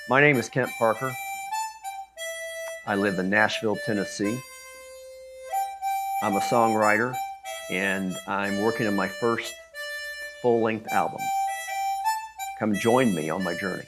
My name is Kent Parker. I live in Nashville, Tennessee. I'm a songwriter, and I'm working on my first full-length album. Come join me on my journey.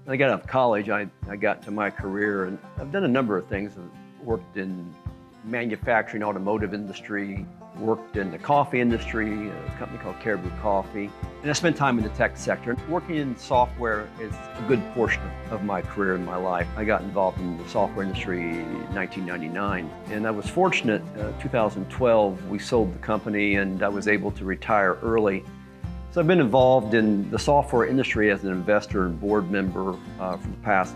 When I got out of college, I got to my career, and I've done a number of things. I've worked in manufacturing, automotive industry, worked in the coffee industry, a company called Caribou Coffee, and I spent time in the tech sector. Working in software is a good portion of my career and my life. I got involved in the software industry in 1999, and I was fortunate. 2012, we sold the company, and I was able to retire early. So I've been involved in the software industry as an investor and board member for the past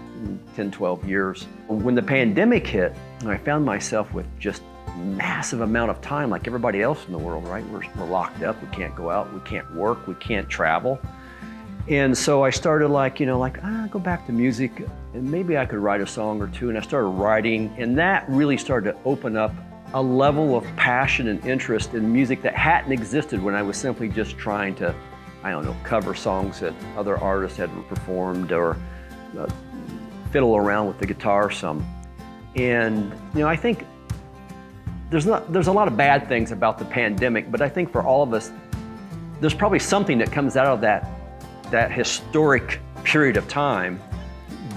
10, 12 years. When the pandemic hit, I found myself with just massive amount of time like everybody else in the world, right? We're locked up, we can't go out, we can't work, we can't travel. And so I started go back to music and maybe I could write a song or two, and I started writing, and that really started to open up a level of passion and interest in music that hadn't existed when I was simply just trying to, cover songs that other artists had performed or fiddle around with the guitar some. And I think there's a lot of bad things about the pandemic, but I think for all of us, there's probably something that comes out of that historic period of time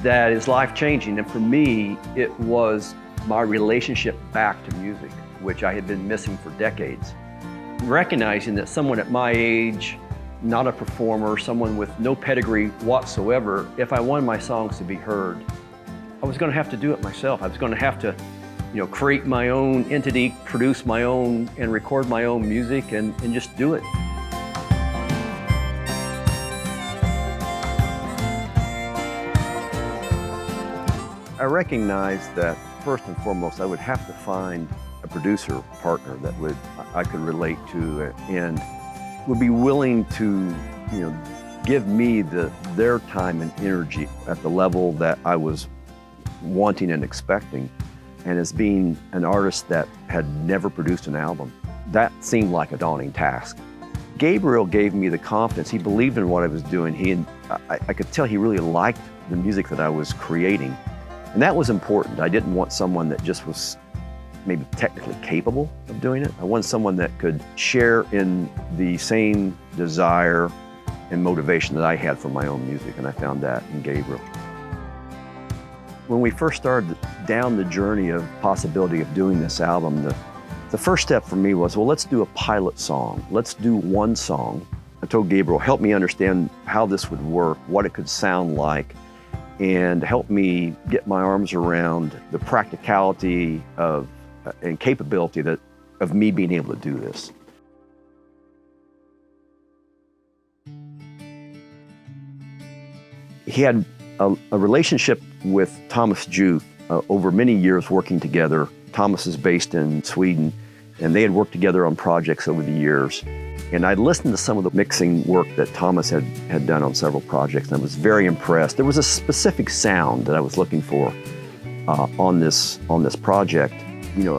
that is life-changing. And for me, it was my relationship back to music, which I had been missing for decades. Recognizing that someone at my age, not a performer, someone with no pedigree whatsoever, if I wanted my songs to be heard, I was going to have to do it myself. I was going to have to create my own entity, produce my own, and record my own music and just do it. I recognized that first and foremost, I would have to find a producer partner that I could relate to and would be willing to, give me their time and energy at the level that I was wanting and expecting. And as being an artist that had never produced an album, that seemed like a daunting task. Gabriel gave me the confidence. He believed in what I was doing. I could tell he really liked the music that I was creating. And that was important. I didn't want someone that just was maybe technically capable of doing it. I wanted someone that could share in the same desire and motivation that I had for my own music, and I found that in Gabriel. When we first started down the journey of possibility of doing this album, the first step for me was, well, let's do a pilot song. Let's do one song. I told Gabriel, help me understand how this would work, what it could sound like, and help me get my arms around the practicality and capability of me being able to do this. He had a relationship with Thomas Juth over many years working together. Thomas is based in Sweden, and they had worked together on projects over the years. And I'd listened to some of the mixing work that Thomas had done on several projects, and I was very impressed. There was a specific sound that I was looking for on this project.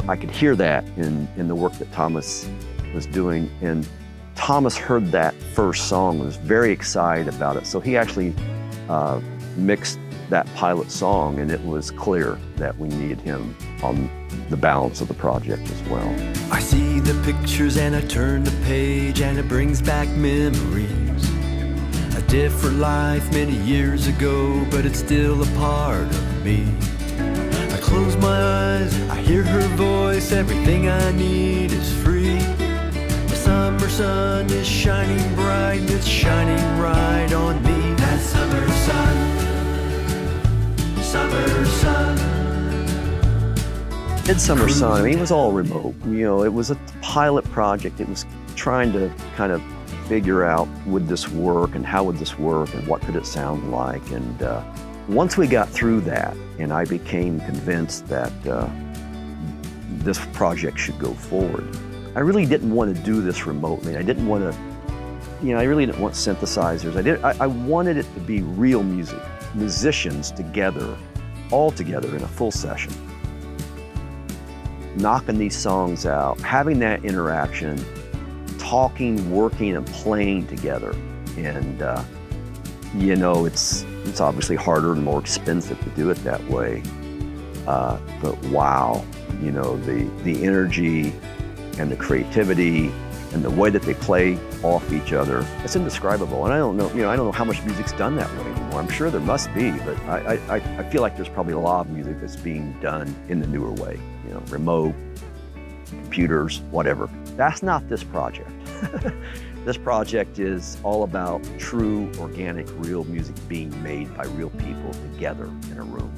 I could hear that in the work that Thomas was doing. And Thomas heard that first song and was very excited about it. So he actually mixed that pilot song, and it was clear that we needed him on the balance of the project as well. I see the pictures and I turn the page, and it brings back memories. A different life many years ago, but it's still a part of me. I close my eyes, I hear her voice, everything I need is free. The summer sun is shining bright, it's shining right on me. That summer sun, summer sun. Midsummer Sun, it was all remote. It was a pilot project. It was trying to kind of figure out, would this work, and how would this work, and what could it sound like? And once we got through that, and I became convinced that this project should go forward, I really didn't want to do this remotely. I didn't want to, I really didn't want synthesizers. I wanted it to be real music, musicians together, all together in a full session, knocking these songs out, having that interaction, talking, working, and playing together. And you know, it's obviously harder and more expensive to do it that way. But wow, you know, the energy and the creativity and the way that they play off each other, it's indescribable. And I don't know how much music's done that way anymore. I'm sure there must be, but I feel like there's probably a lot of music that's being done in the newer way, you know, remote, computers, whatever. That's not this project. This project is all about true, organic, real music being made by real people together in a room.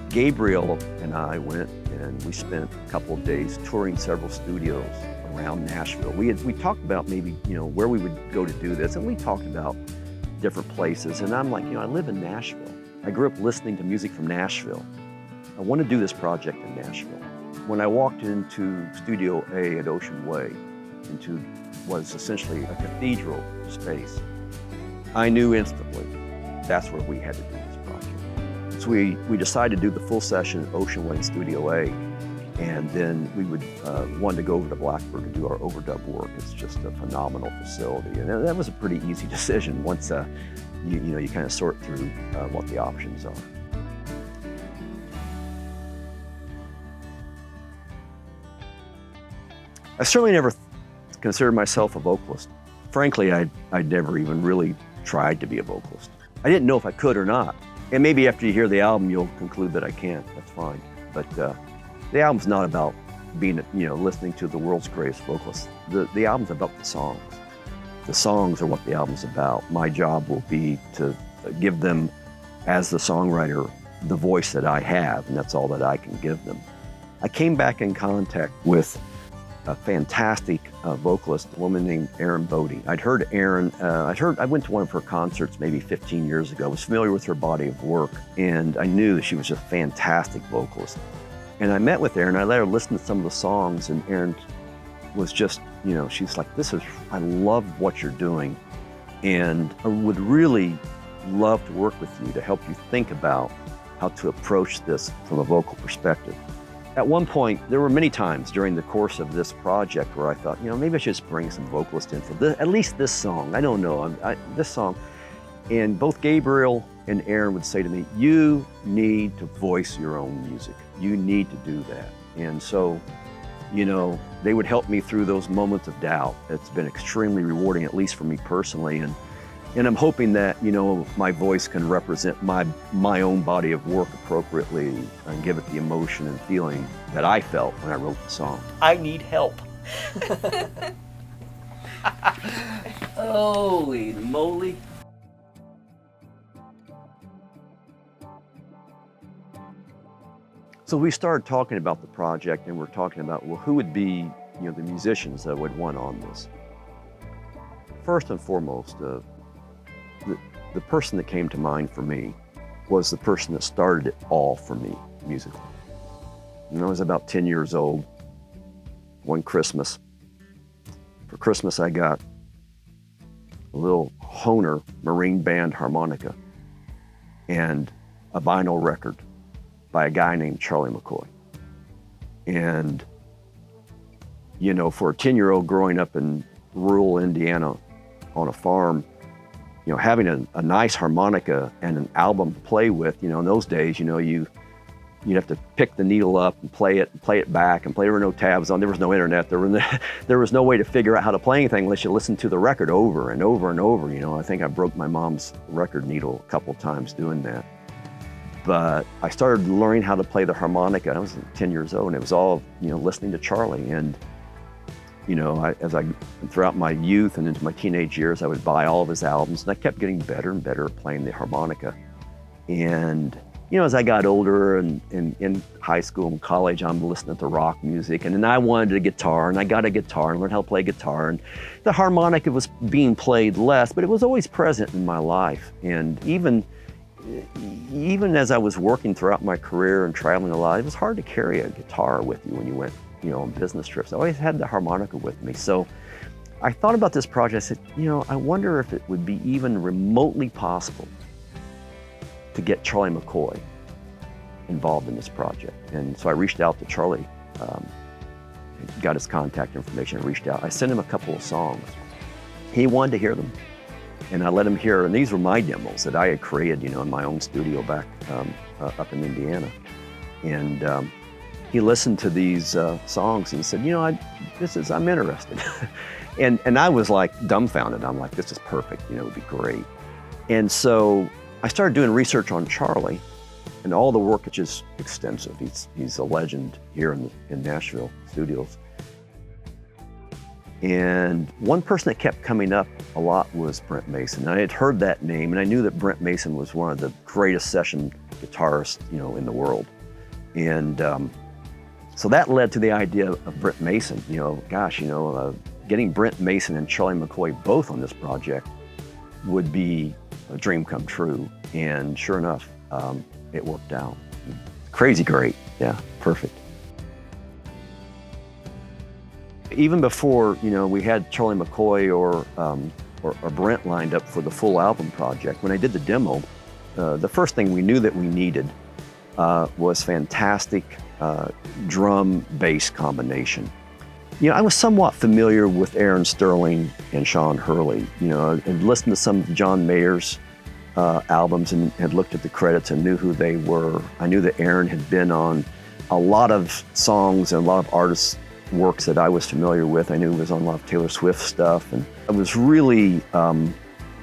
Gabriel and I went and we spent a couple of days touring several studios around Nashville. We talked about maybe, you know, where we would go to do this, and we talked about different places. And I'm like, you know, I live in Nashville. I grew up listening to music from Nashville. I want to do this project in Nashville. When I walked into Studio A at Ocean Way, into was essentially a cathedral space, I knew instantly that's where we had to do this project. So we decided to do the full session at Ocean Way in Studio A, and then we would want to go over to Blackbird to do our overdub work. It's just a phenomenal facility, and that was a pretty easy decision once you kind of sort through what the options are. I certainly never considered myself a vocalist. Frankly, I'd never even really tried to be a vocalist. I didn't know if I could or not. And maybe after you hear the album, you'll conclude that I can't. That's fine. But the album's not about being, you know, listening to the world's greatest vocalist. The album's about the songs. The songs are what the album's about. My job will be to give them, as the songwriter, the voice that I have, and that's all that I can give them. I came back in contact with a fantastic vocalist, a woman named Erin Bodie. I'd heard Erin, I went to one of her concerts maybe 15 years ago. I was familiar with her body of work, and I knew that she was a fantastic vocalist. And I met with Erin, I let her listen to some of the songs, and Erin was just, you know, she's like, I love what you're doing, and I would really love to work with you to help you think about how to approach this from a vocal perspective. At one point, there were many times during the course of this project where I thought, you know, maybe I should just bring some vocalists in for at least this song. I don't know, this song. And both Gabriel and Erin would say to me, you need to voice your own music. You need to do that. And so, you know, they would help me through those moments of doubt. It's been extremely rewarding, at least for me personally. And I'm hoping that, you know, my voice can represent my own body of work appropriately and give it the emotion and feeling that I felt when I wrote the song. I need help. Holy moly. So we started talking about the project, and we're talking about, well, who would be, you know, the musicians that would want on this. First and foremost, the person that came to mind for me was the person that started it all for me musically. When I was about 10 years old, one Christmas, for Christmas I got a little Hohner Marine Band harmonica and a vinyl record by a guy named Charlie McCoy. And, you know, for a 10-year-old growing up in rural Indiana on a farm, you know, having a nice harmonica and an album to play with, you know, in those days, you know, you'd have to pick the needle up and play it back, and there were no tabs on, there was no internet, there was no way to figure out how to play anything unless you listened to the record over and over and over. You know, I think I broke my mom's record needle a couple of times doing that. But I started learning how to play the harmonica. I was 10 years old, and it was all, you know, listening to Charlie. And, you know, throughout my youth and into my teenage years, I would buy all of his albums, and I kept getting better and better at playing the harmonica. And, you know, as I got older and in high school and college, I'm listening to rock music, and then I wanted a guitar, and I got a guitar and learned how to play guitar. And the harmonica was being played less, but it was always present in my life. And even as I was working throughout my career and traveling a lot, it was hard to carry a guitar with you when you went, you know, on business trips. I always had the harmonica with me. So I thought about this project. I said, you know, I wonder if it would be even remotely possible to get Charlie McCoy involved in this project. And so I reached out to Charlie, got his contact information and reached out. I sent him a couple of songs. He wanted to hear them, and I let him hear, and these were my demos that I had created, in my own studio back up in Indiana. And he listened to these songs and said, I'm interested. and I was like dumbfounded. I'm like, this is perfect, it would be great. And so I started doing research on Charlie, and all the work is just extensive. He's a legend here in Nashville studios. And one person that kept coming up a lot was Brent Mason. I had heard that name, and I knew that Brent Mason was one of the greatest session guitarists, in the world. And so that led to the idea of Brent Mason. Getting Brent Mason and Charlie McCoy both on this project would be a dream come true. And sure enough, it worked out. Crazy great, yeah, perfect. Even before, we had Charlie McCoy or Brent lined up for the full album project, when I did the demo, the first thing we knew that we needed was fantastic drum-bass combination. I was somewhat familiar with Aaron Sterling and Sean Hurley. I'd listened to some of John Mayer's albums and had looked at the credits and knew who they were. I knew that Aaron had been on a lot of songs and a lot of artists' works that I was familiar with. I knew he was on a lot of Taylor Swift stuff, and I was really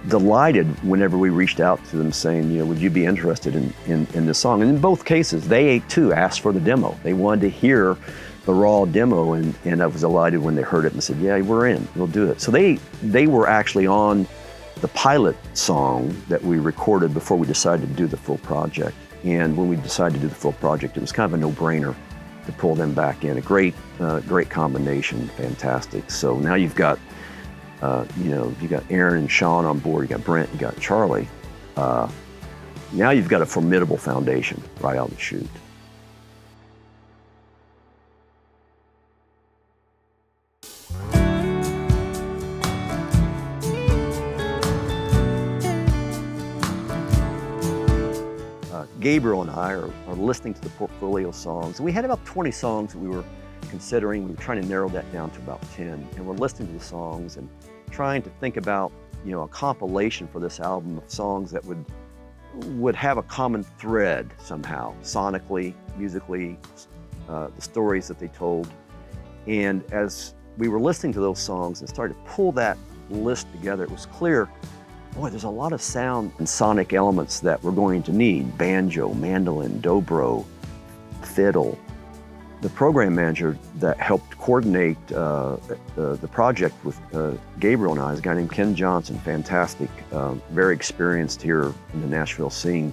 delighted whenever we reached out to them saying, would you be interested in this song? And in both cases, they too asked for the demo. They wanted to hear the raw demo, and I was delighted when they heard it and said, yeah, we're in, we'll do it. So they were actually on the pilot song that we recorded before we decided to do the full project. And when we decided to do the full project, it was kind of a no-brainer to pull them back in. A great combination, fantastic. So now you've got, you got Aaron and Sean on board, you got Brent, you got Charlie. Now you've got a formidable foundation right out of the chute. Gabriel and I are listening to the portfolio songs. And we had about 20 songs that we were considering. We were trying to narrow that down to about 10. And we're listening to the songs and trying to think about, a compilation for this album of songs that would have a common thread somehow, sonically, musically, the stories that they told. And as we were listening to those songs and started to pull that list together, it was clear, boy, there's a lot of sound and sonic elements that we're going to need. Banjo, mandolin, dobro, fiddle. The program manager that helped coordinate the project with Gabriel and I is a guy named Ken Johnson, fantastic, very experienced here in the Nashville scene.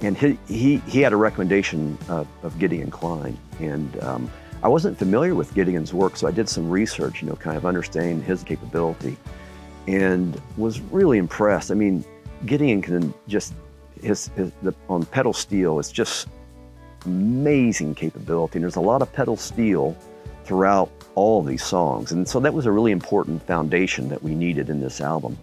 And he had a recommendation of Gideon Klein. And I wasn't familiar with Gideon's work, so I did some research, kind of understanding his capability, and was really impressed. I mean, Gideon can just, on pedal steel, it's just amazing capability. And there's a lot of pedal steel throughout all of these songs. And so that was a really important foundation that we needed in this album.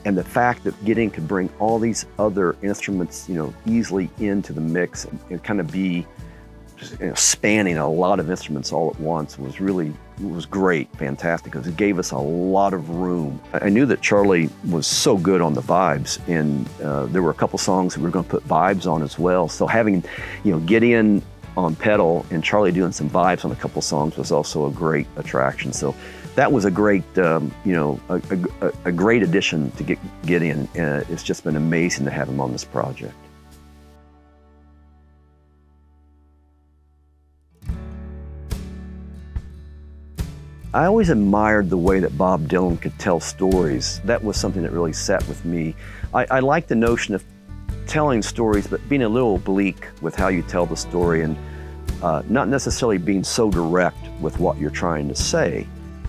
And the fact that Gideon could bring all these other instruments, easily into the mix and kind of be spanning a lot of instruments all at once was great, fantastic, because it gave us a lot of room. I knew that Charlie was so good on the vibes, and there were a couple songs that we were going to put vibes on as well. So having, Gideon on pedal and Charlie doing some vibes on a couple songs was also a great attraction. So that was a great, a great addition to Gideon. It's just been amazing to have him on this project. I always admired the way that Bob Dylan could tell stories. That was something that really sat with me. I like the notion of telling stories, but being a little oblique with how you tell the story, and not necessarily being so direct with what you're trying to say,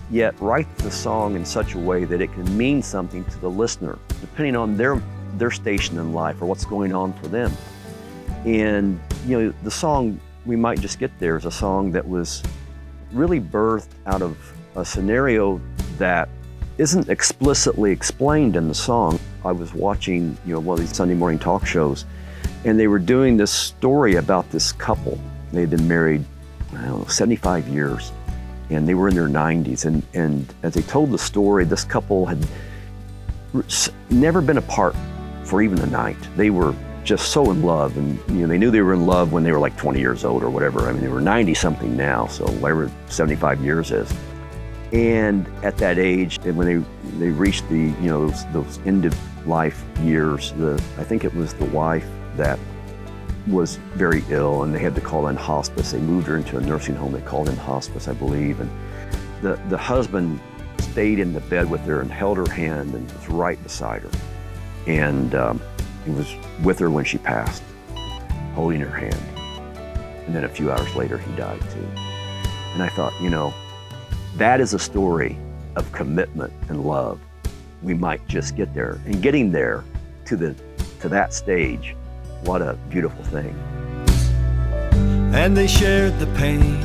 yet write the song in such a way that it can mean something to the listener, depending on their station in life or what's going on for them. And the song We Might Just Get There is a song that was really birthed out of a scenario that isn't explicitly explained in the song. I was watching, one of these Sunday morning talk shows, and they were doing this story about this couple. They had been married I don't know, 75 years. And they were in their 90s. And as they told the story, this couple had never been apart for even a night. They were just so in love, and they knew they were in love when they were like 20 years old or whatever. I mean, they were 90 something now, so whatever 75 years is. And at that age, and when they reached the those end of life years, I think it was the wife that was very ill, and they had to call in hospice. They moved her into a nursing home. They called in hospice, I believe, and the husband stayed in the bed with her and held her hand and was right beside her, and he was with her when she passed, holding her hand. And then a few hours later, he died too. And I thought, that is a story of commitment and love. We might just get there, and getting there to that stage, what a beautiful thing. And they shared the pain.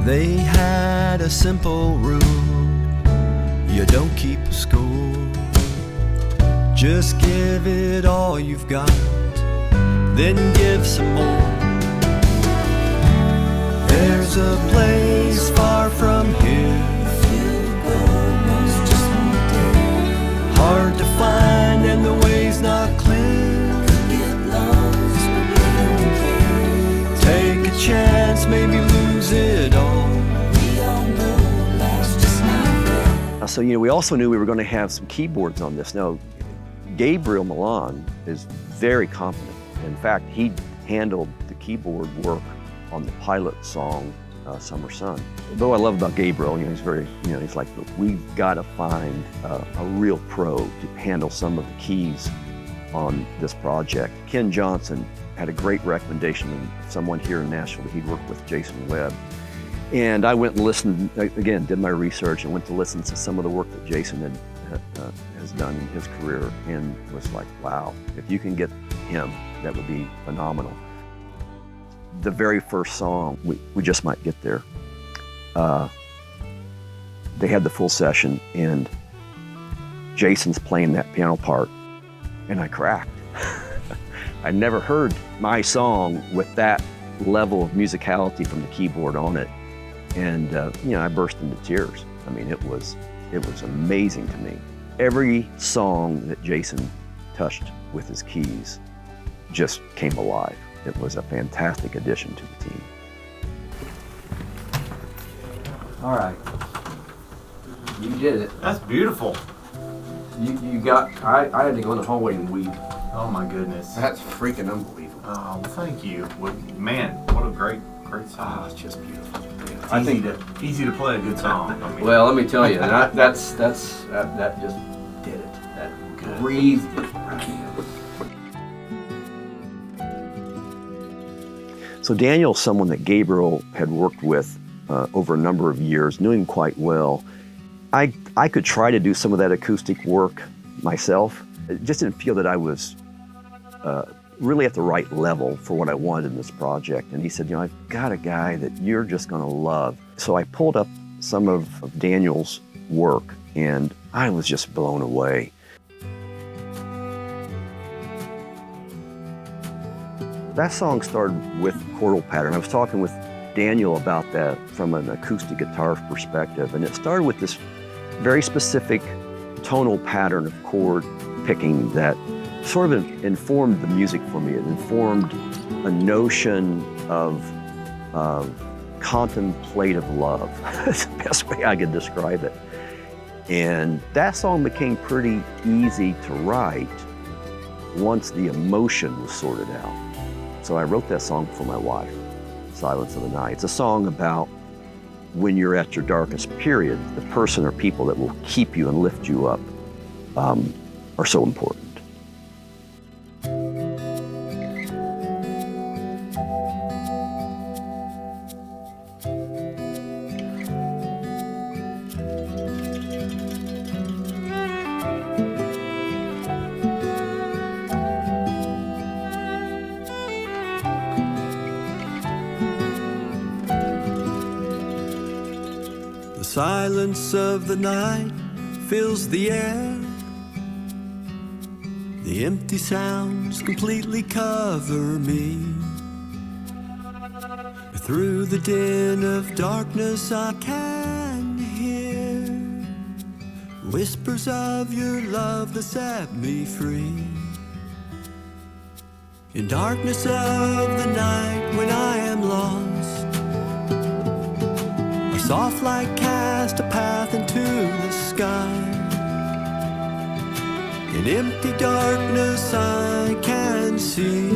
They had a simple rule: you don't keep a score. Just give it all you've got, then give some more. There's a place far from here, hard to find and the way's not clear. Take a chance, maybe lose it all. So, we also knew we were going to have some keyboards on this. Now, Gabriel Milan is very competent. In fact, he handled the keyboard work on the pilot song, Summer Sun. Though I love about Gabriel, he's very, he's like, look, we've got to find a real pro to handle some of the keys on this project. Ken Johnson had a great recommendation of someone here in Nashville that he'd worked with, Jason Webb. And I went and listened, again, did my research and went to listen to some of the work that Jason has done in his career, and was like, wow, if you can get him, that would be phenomenal. The very first song, we Just Might Get There, they had the full session, and Jason's playing that piano part, and I cracked. I never heard my song with that level of musicality from the keyboard on it. And I burst into tears. I mean, it was amazing to me. Every song that Jason touched with his keys just came alive. It was a fantastic addition to the team. All right, you did it. That's beautiful. You got. I had to go in the hallway and weep. Oh my goodness. That's freaking unbelievable. Oh, thank you. Man, what a great song. Oh, it's just beautiful. I think easy to play a good song. I mean, Well, let me tell you, that just did it. That Good. breathed it right. So Daniel's someone that Gabriel had worked with over a number of years, knew him quite well. I could try to do some of that acoustic work myself. It just didn't feel that I was really at the right level for what I wanted in this project. And he said, I've got a guy that you're just going to love. So I pulled up some of Daniel's work, and I was just blown away. That song started with chordal pattern. I was talking with Daniel about that from an acoustic guitar perspective, and it started with this very specific tonal pattern of chord picking that sort of informed the music for me. It informed a notion of contemplative love. That's the best way I could describe it. And that song became pretty easy to write once the emotion was sorted out. So I wrote that song for my wife, Silence of the Night. It's a song about when you're at your darkest period, the person or people that will keep you and lift you up are so important. The silence of the night fills the air. The empty sounds completely cover me. With Through the din of darkness I can hear whispers of your love that set me free. In darkness of the night when I am lost, a soft light cast a path into the sky. In empty darkness I can see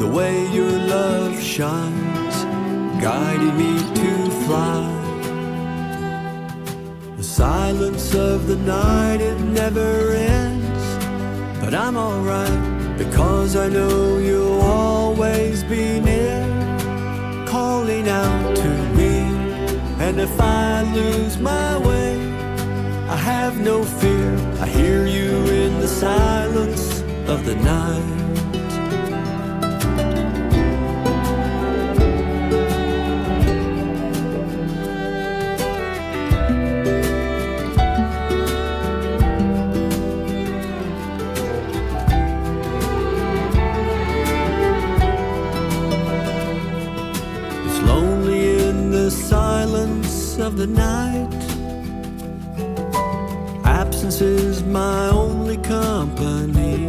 the way your love shines, guiding me to fly. The silence of the night, it never ends, but I'm alright, because I know you'll always be near, calling out to me. And if I lose my way, I have no fear, I hear you in the silence of the night. It's lonely in the silence of the night. Absence is my only company,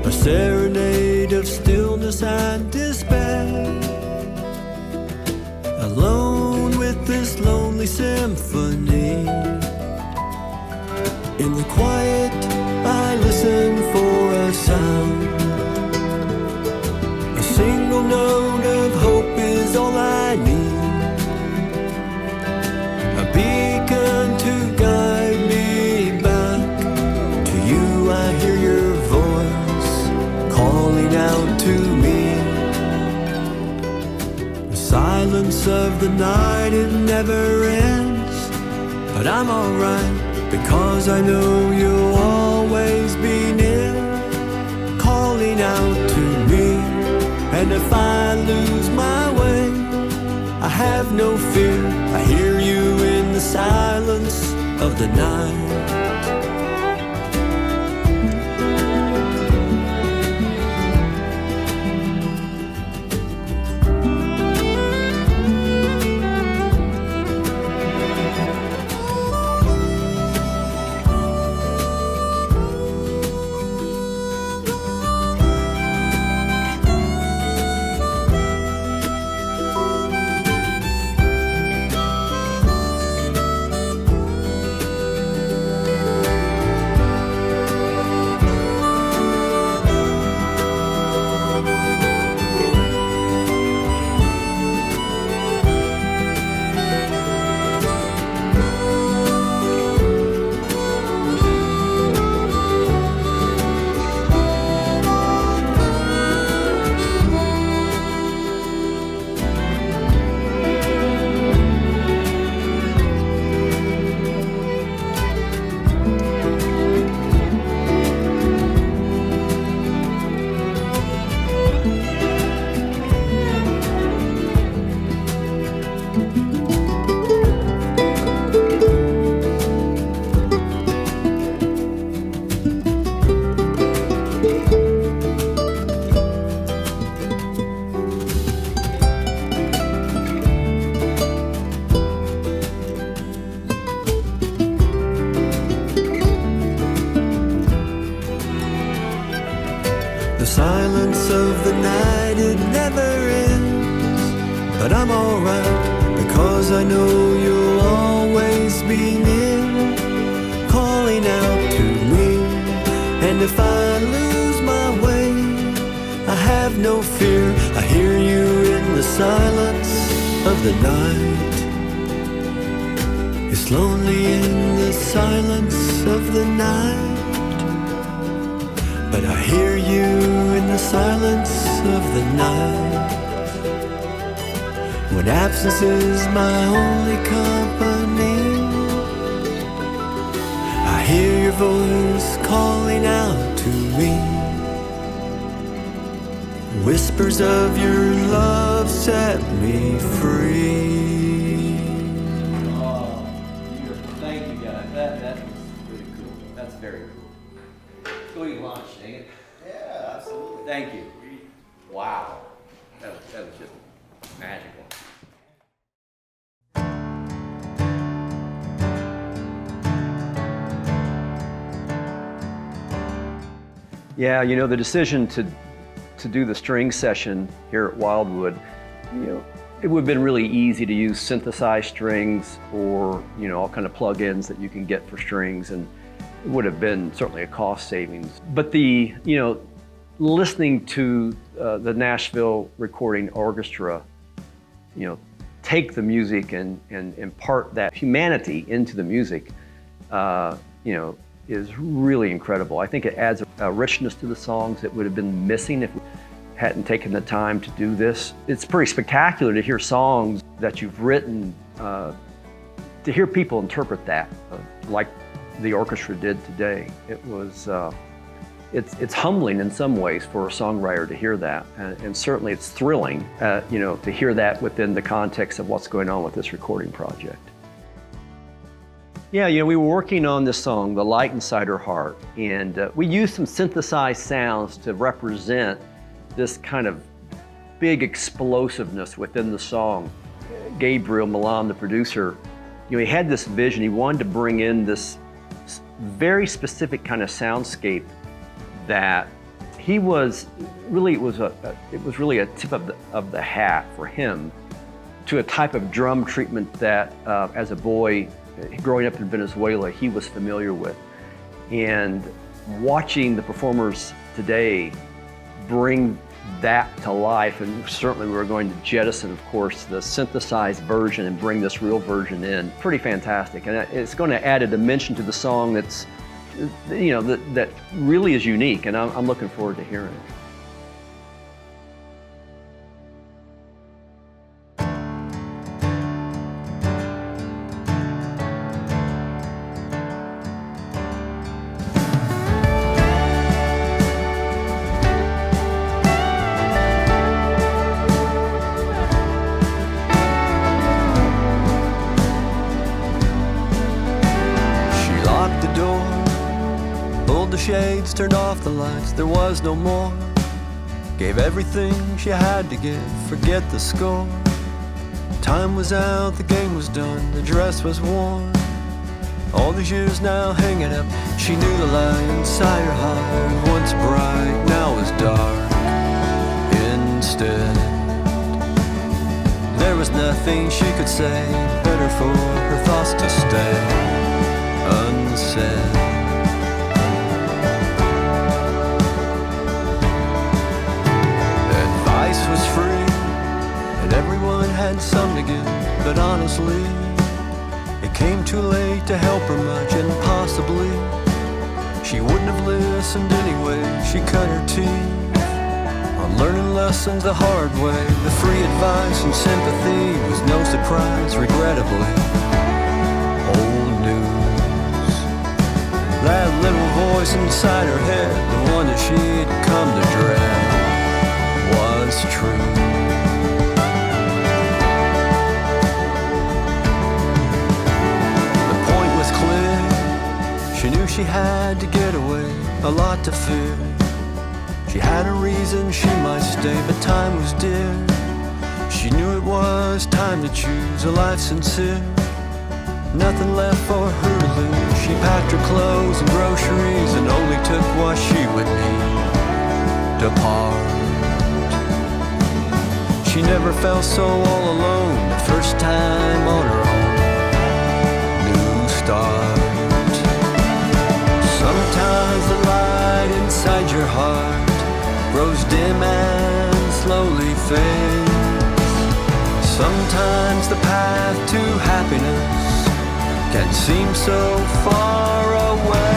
a serenade of stillness and despair. Alone with this lonely symphony, in the quiet I listen for a sound. A single note of hope is all I need, a beacon to guide me back to you. I hear your voice calling out to me. The silence of the night, it never ends, but I'm alright, because I know you'll always be near, calling out to me. And if I lose my way, I have no fear, I hear you in the silence of the night. The silence of the night, it never ends, but I'm alright, because I know you'll always be near, calling out to me. And if I lose my way, I have no fear, I hear you in the silence of the night. It's lonely in the silence of the night, but I hear you in the silence of the night. When absence is my only company, I hear your voice calling out to me. Whispers of your love set me free. Oh, thank you guys. That was really cool. That's very cool. Let's go eat lunch, dang it. Yeah, absolutely. Thank you. Wow. that was just magical. Yeah, you know, the decision to do the string session here at Wildwood, you know, it would have been really easy to use synthesized strings or, you know, all kind of plugins that you can get for strings, and it would have been certainly a cost savings. But the, you know, listening to the Nashville Recording Orchestra, you know, take the music and impart that humanity into the music, you know, is really incredible. I think it adds a richness to the songs that would have been missing if we hadn't taken the time to do this. It's pretty spectacular to hear songs that you've written, to hear people interpret that, like the orchestra did today. It was, it's humbling in some ways for a songwriter to hear that, and certainly it's thrilling, you know, to hear that within the context of what's going on with this recording project. Yeah, you know, we were working on this song, The Light Inside Her Heart, and we used some synthesized sounds to represent this kind of big explosiveness within the song. Gabriel Milan, the producer, you know, he had this vision. He wanted to bring in this very specific kind of soundscape that he was really, it was really a tip of the hat for him to a type of drum treatment that as a boy growing up in Venezuela, he was familiar with. And watching the performers today bring that to life, and certainly we're going to jettison, of course, the synthesized version and bring this real version in. Pretty fantastic, and it's going to add a dimension to the song that's, you know, that really is unique, and I'm looking forward to hearing it. Shades, turned off the lights, there was no more. Gave everything she had to give, forget the score. Time was out, the game was done, the dress was worn. All these years now hanging up, she knew the light inside her heart, once bright, now was dark. Instead, there was nothing she could say, better for her thoughts to stay unsaid. Was free, and everyone had some to give, but honestly, it came too late to help her much, and possibly she wouldn't have listened anyway. She cut her teeth on learning lessons the hard way. The free advice and sympathy was no surprise, regrettably old news. That little voice inside her head, the one that she'd come to dread, was true. The point was clear. She knew she had to get away, a lot to fear. She had a reason she might stay, but time was dear. She knew it was time to choose a life sincere. Nothing left for her to lose. She packed her clothes and groceries and only took what she would need to part. She never felt so all alone, the first time on her own. New start. Sometimes the light inside your heart grows dim and slowly fades. Sometimes the path to happiness can seem so far away.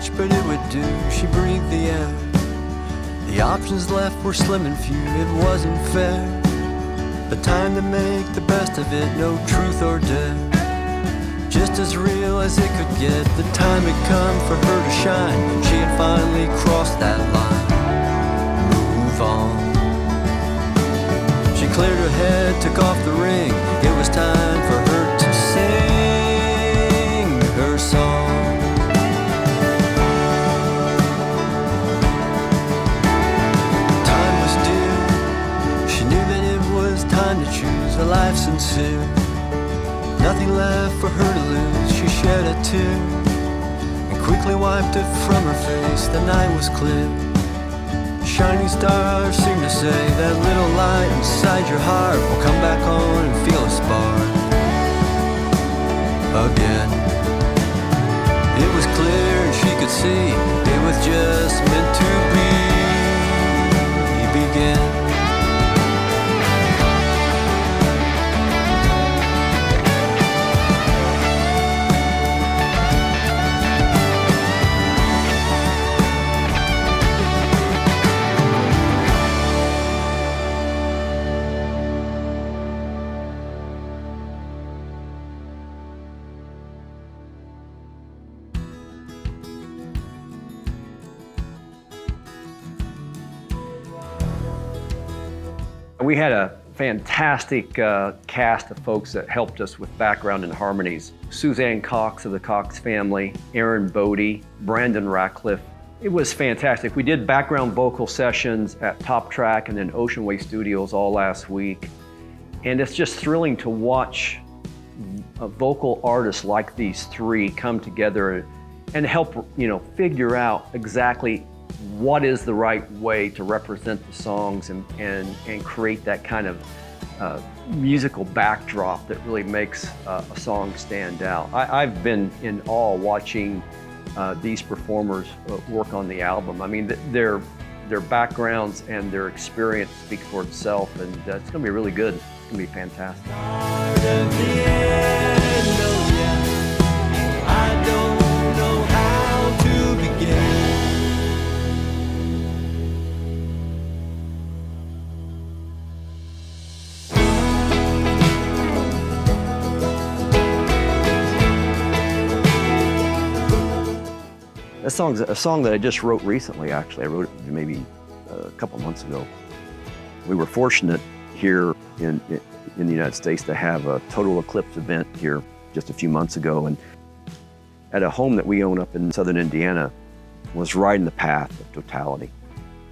much, but it would do. She breathed the air. The options left were slim and few. It wasn't fair. The time to make the best of it, no truth or dare. Just as real as it could get. The time had come for her to shine. She had finally crossed that line. Move on. She cleared her head, took off the ring. It was time for her to sing her song. Time was due. She knew that it was time to choose a life sincere. Nothing left for her to lose. She shed a tear and quickly wiped it from her face. The night was clear. Shining stars seem to say that little light inside your heart will come back on and feel a spark again. It was clear and she could see it was just meant to be. Begin. We had a fantastic cast of folks that helped us with background and harmonies. Suzanne Cox of the Cox family, Aaron Bodie, Brandon Ratcliffe. It was fantastic. We did background vocal sessions at Top Track and then Ocean Way Studios all last week. And it's just thrilling to watch vocal artists like these three come together and help, figure out exactly what is the right way to represent the songs and create that kind of musical backdrop that really makes a song stand out. I've been in awe watching these performers work on the album. I mean, their backgrounds and their experience speak for itself, and it's gonna be really good. It's gonna be fantastic. That song's a song that I just wrote recently, actually. I wrote it maybe a couple months ago. We were fortunate here in the United States to have a Total Eclipse event here just a few months ago. And at a home that we own up in southern Indiana was right in the path of totality.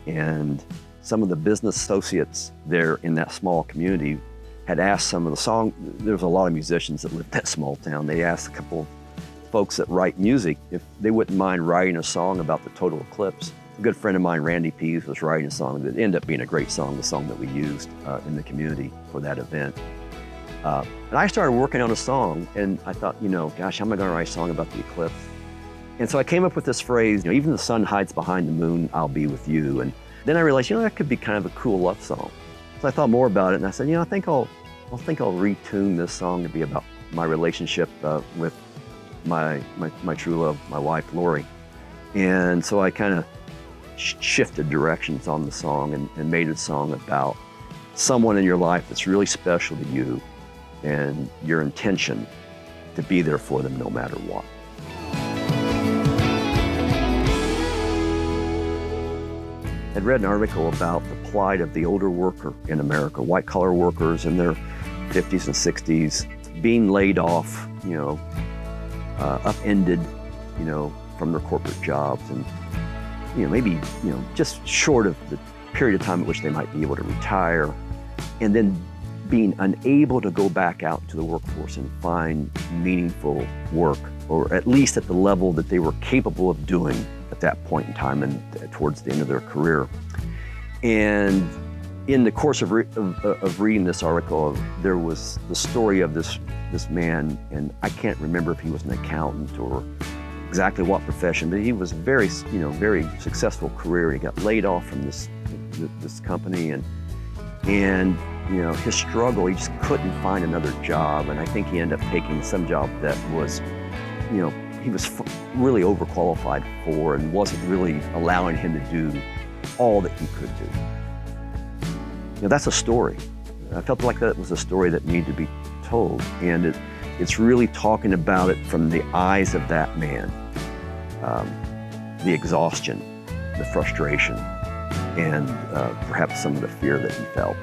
And some of the business associates there in that small community had asked some of the song, there's a lot of musicians that live in that small town. They asked a couple of folks that write music if they wouldn't mind writing a song about the total eclipse. A good friend of mine, Randy Pease, was writing a song that ended up being a great song, the song that we used in the community for that event. And I started working on a song, and I thought, gosh, how am I going to write a song about the eclipse? And so I came up with this phrase, even the sun hides behind the moon, I'll be with you. And then I realized, that could be kind of a cool love song. So I thought more about it, and I said, I think I'll retune this song to be about my relationship with my true love, my wife, Lori. And so I kind of shifted directions on the song and made a song about someone in your life that's really special to you and your intention to be there for them no matter what. I'd read an article about the plight of the older worker in America, white-collar workers in their 50s and 60s, being laid off, upended, from their corporate jobs, and maybe just short of the period of time at which they might be able to retire, and then being unable to go back out to the workforce and find meaningful work, or at least at the level that they were capable of doing at that point in time and towards the end of their career. And in the course of reading this article, there was the story of this man, and I can't remember if he was an accountant or exactly what profession, but he was very successful career. He got laid off from this company, and his struggle, he just couldn't find another job, and I think he ended up taking some job that was, he was really overqualified for and wasn't really allowing him to do all that he could do. You know, that's a story. I felt like that was a story that needed to be told, and it's really talking about it from the eyes of that man. The exhaustion, the frustration, and perhaps some of the fear that he felt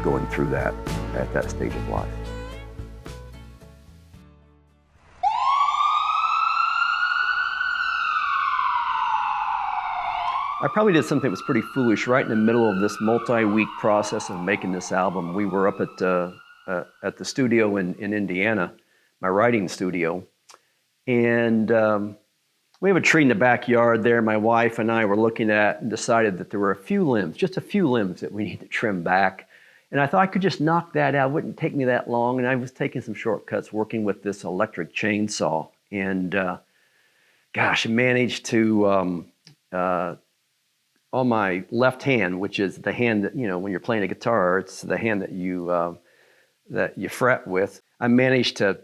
going through that at that stage of life. I probably did something that was pretty foolish right in the middle of this multi-week process of making this album. We were up at the studio in Indiana, my writing studio, and we have a tree in the backyard there. My wife and I were looking at and decided that there were a few limbs, just a few limbs that we need to trim back. And I thought I could just knock that out. It wouldn't take me that long. And I was taking some shortcuts working with this electric chainsaw. And gosh, I managed to, on my left hand, which is the hand that, you know, when you're playing a guitar, it's the hand that you fret with. I managed to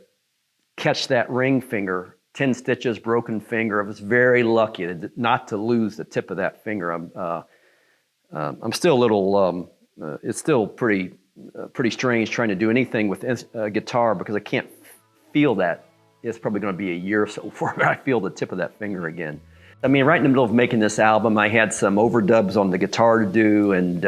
catch that ring finger, 10 stitches, broken finger. I was very lucky not to lose the tip of that finger. I'm still a little, it's still pretty strange trying to do anything with a guitar because I can't feel that. It's probably going to be a year or so before I feel the tip of that finger again. I mean, right in the middle of making this album, I had some overdubs on the guitar to do, and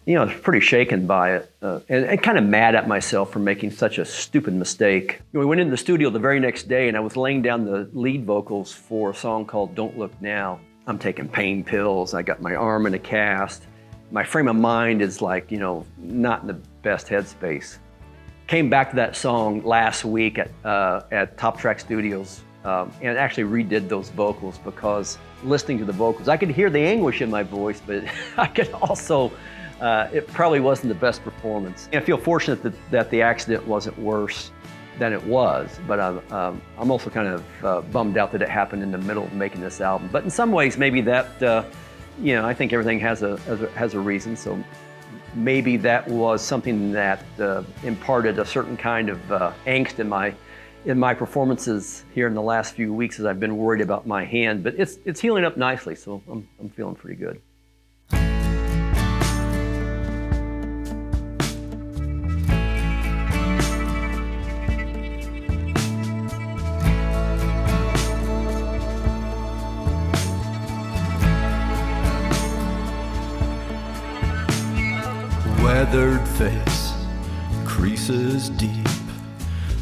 you know, I was pretty shaken by it, and kind of mad at myself for making such a stupid mistake. We went into the studio the very next day, and I was laying down the lead vocals for a song called "Don't Look Now." I'm taking pain pills. I got my arm in a cast. My frame of mind is like, you know, not in the best headspace. Came back to that song last week at Top Track Studios. And actually redid those vocals because listening to the vocals, I could hear the anguish in my voice, but I could also, it probably wasn't the best performance. And I feel fortunate that the accident wasn't worse than it was, but I'm also kind of bummed out that it happened in the middle of making this album. But in some ways, maybe that, you know, I think everything has a reason, so maybe that was something that imparted a certain kind of angst in my performances here in the last few weeks as I've been worried about my hand, but it's healing up nicely, so I'm feeling pretty good. Weathered face, creases deep,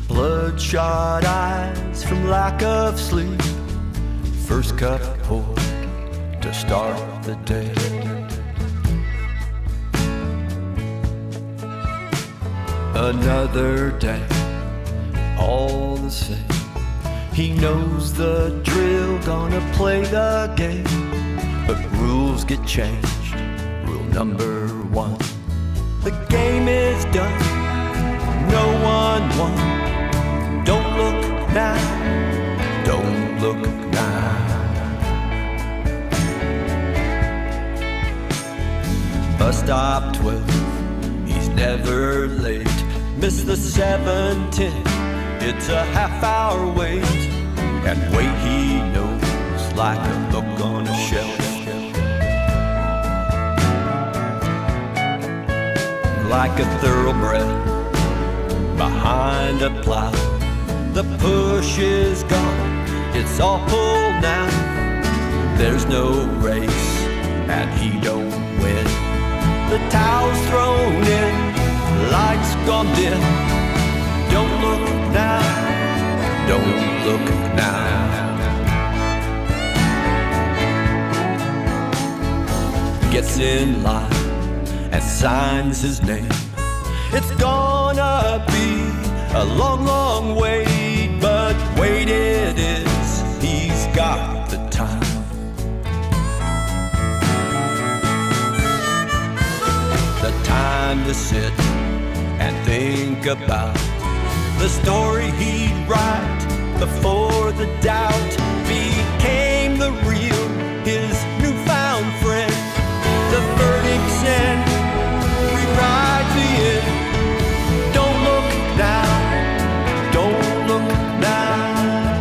bloodshot eyes from lack of sleep. First cup poured to start the day. Another day, all the same. He knows the drill, gonna play the game. But rules get changed. Rule number one: the game is done. No one won. Don't look now, don't look now. Bus stop 12, he's never late. Miss the 7:10, it's a half-hour wait. And wait he knows like a look on a shelf. Like a thoroughbred behind a plow. The push is gone, it's all pull now. There's no race, and he don't win. The towel's thrown in, lights gone dim. Don't look now, don't look now. Gets in line and signs his name. It's gonna be a long, long wait, but wait it is, he's got the time. The time to sit and think about the story he'd write before the doubt became the real, his newfound friend. The verdict's in, rewrite the end. Don't look now, don't look now.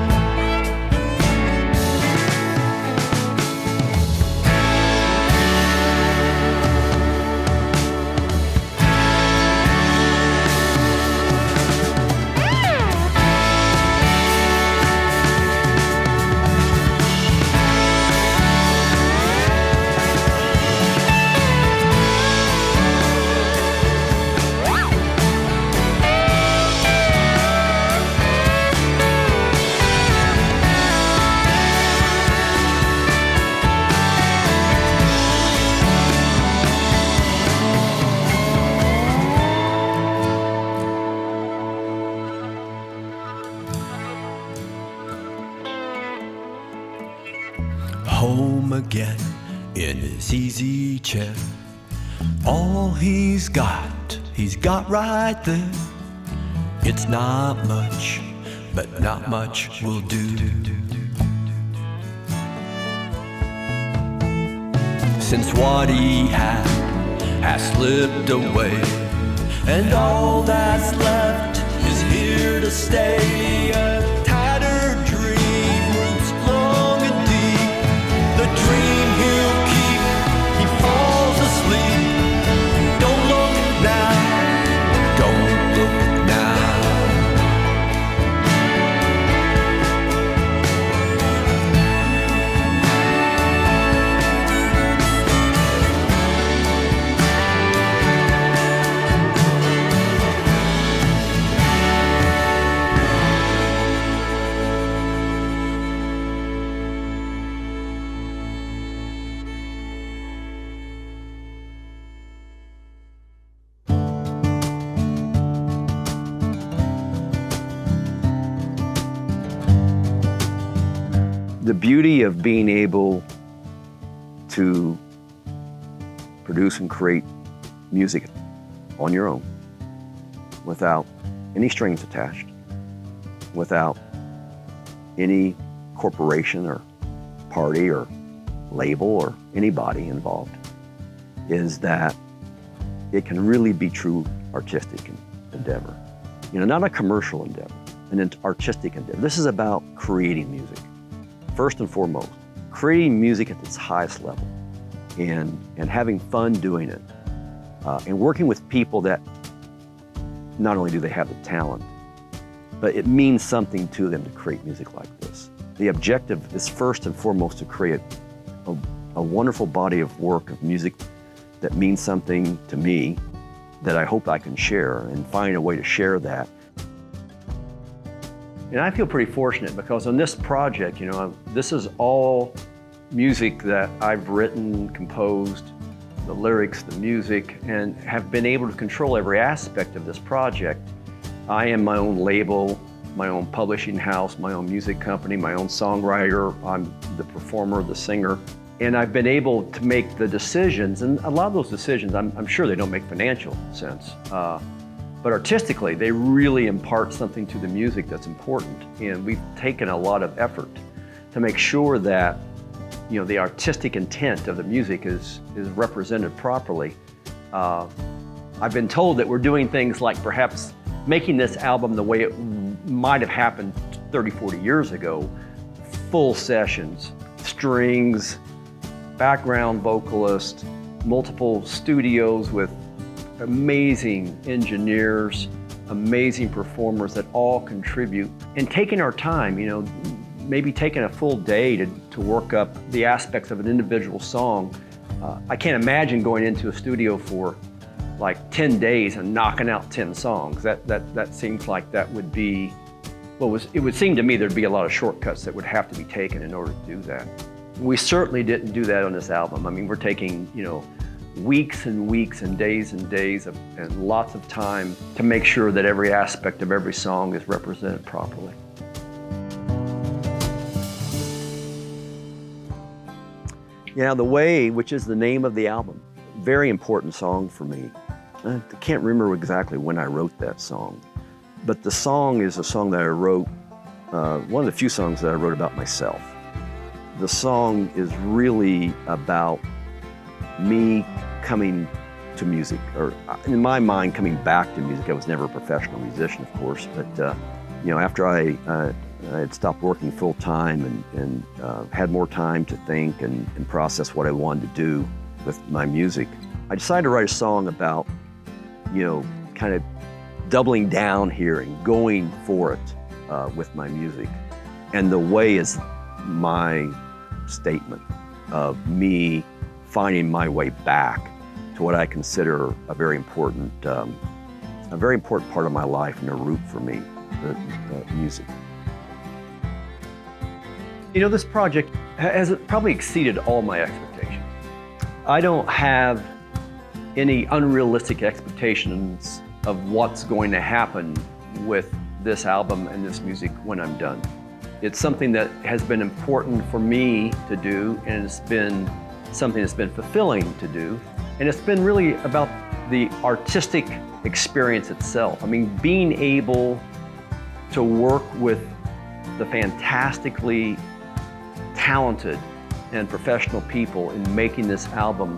again in his easy chair. All he's got right there. It's not much, but not much will do. Since what he had has slipped away, and all that's left is here to stay. A tattered dream, roots long and deep. The dream he'll keep, he falls asleep. Don't look now, don't look now. The beauty of being able to produce and create music on your own without any strings attached, without any corporation or party or label or anybody involved, is that it can really be true artistic endeavor. You know, not a commercial endeavor, an artistic endeavor. This is about creating music. First and foremost, creating music at its highest level and having fun doing it and working with people that not only do they have the talent, but it means something to them to create music like this. The objective is first and foremost to create a wonderful body of work of music that means something to me that I hope I can share and find a way to share that. And I feel pretty fortunate because on this project, you know, this is all music that I've written, composed, the lyrics, the music, and have been able to control every aspect of this project. I am my own label, my own publishing house, my own music company, my own songwriter. I'm the performer, the singer. And I've been able to make the decisions, and a lot of those decisions, I'm sure they don't make financial sense. But artistically, they really impart something to the music that's important. And we've taken a lot of effort to make sure that, you know, the artistic intent of the music is represented properly. I've been told that we're doing things like perhaps making this album the way it might have happened 30, 40 years ago. Full sessions, strings, background vocalist, multiple studios with amazing engineers, amazing performers that all contribute. And taking our time, you know, maybe taking a full day to work up the aspects of an individual song. I can't imagine going into a studio for like 10 days and knocking out 10 songs. That seems like that would be, it would seem to me there'd be a lot of shortcuts that would have to be taken in order to do that. We certainly didn't do that on this album. I mean, we're taking, you know, weeks and weeks and days and lots of time to make sure that every aspect of every song is represented properly. Yeah, The Way, which is the name of the album, very important song for me. I can't remember exactly when I wrote that song, but the song is a song that I wrote, one of the few songs that I wrote about myself. The song is really about me coming to music, or in my mind, coming back to music. I was never a professional musician, of course, but you know, after I had stopped working full time and had more time to think and process what I wanted to do with my music, I decided to write a song about, you know, kind of doubling down here and going for it with my music. And The Way is my statement of me finding my way back to what I consider a very important part of my life and a root for me, the music. You know, this project has probably exceeded all my expectations. I don't have any unrealistic expectations of what's going to happen with this album and this music when I'm done. It's something that has been important for me to do, and it's been something that's been fulfilling to do. And it's been really about the artistic experience itself. I mean, being able to work with the fantastically talented and professional people in making this album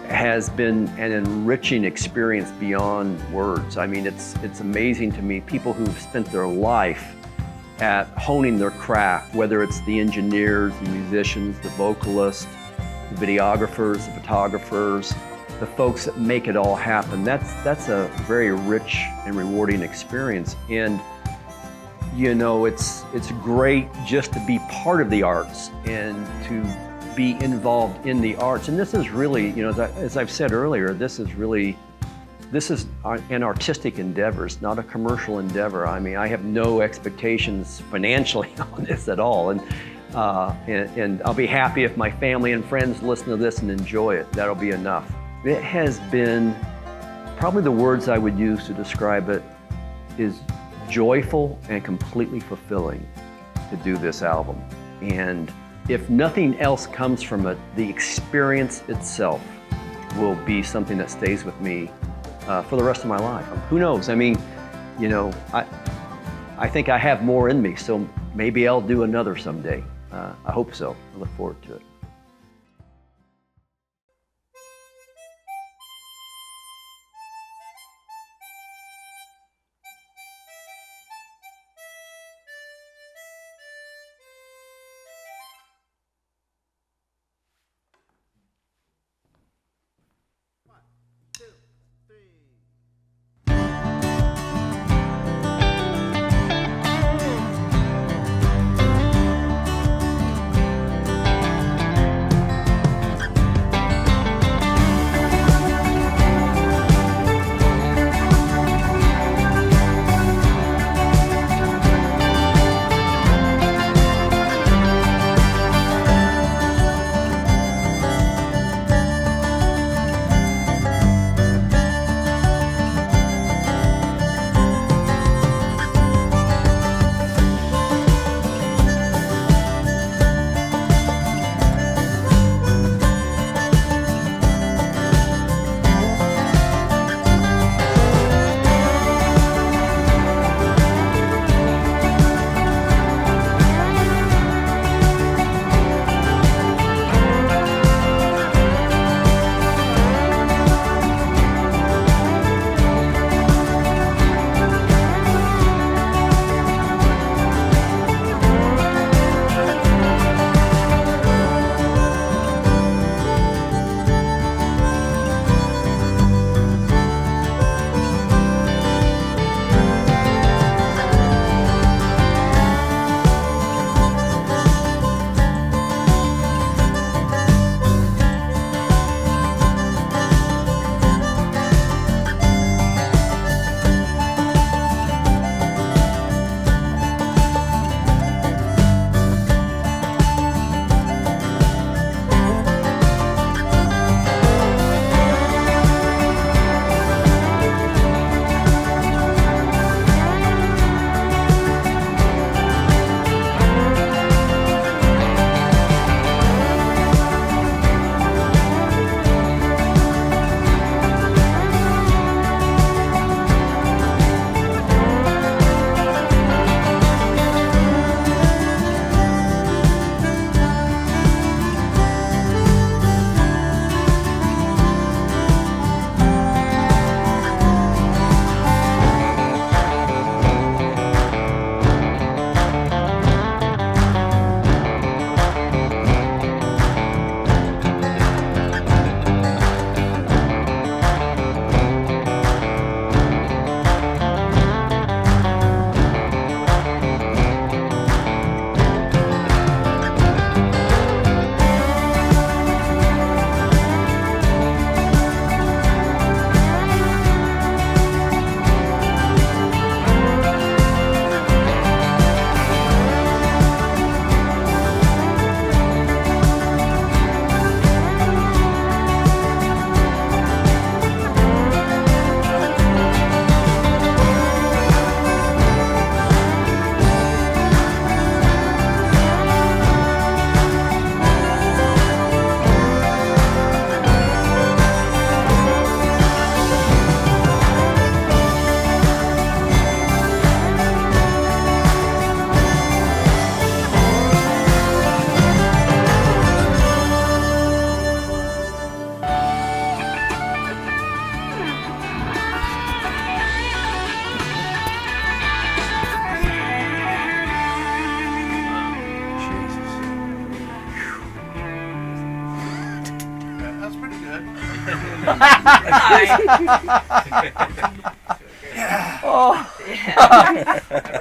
has been an enriching experience beyond words. I mean, it's amazing to me, people who've spent their life at honing their craft, whether it's the engineers, the musicians, the vocalists, the videographers, the photographers, the folks that make it all happen. That's a very rich and rewarding experience. And you know, it's great just to be part of the arts and to be involved in the arts. And this is really, you know, as I've said earlier, this is an artistic endeavor. It's not a commercial endeavor. I mean, I have no expectations financially on this at all. And I'll be happy if my family and friends listen to this and enjoy it. That'll be enough. It has been, probably the words I would use to describe it is joyful and completely fulfilling to do this album. And if nothing else comes from it, the experience itself will be something that stays with me for the rest of my life. Who knows? I mean, you know, I think I have more in me, so maybe I'll do another someday. I hope so. I look forward to it.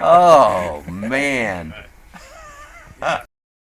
Oh man.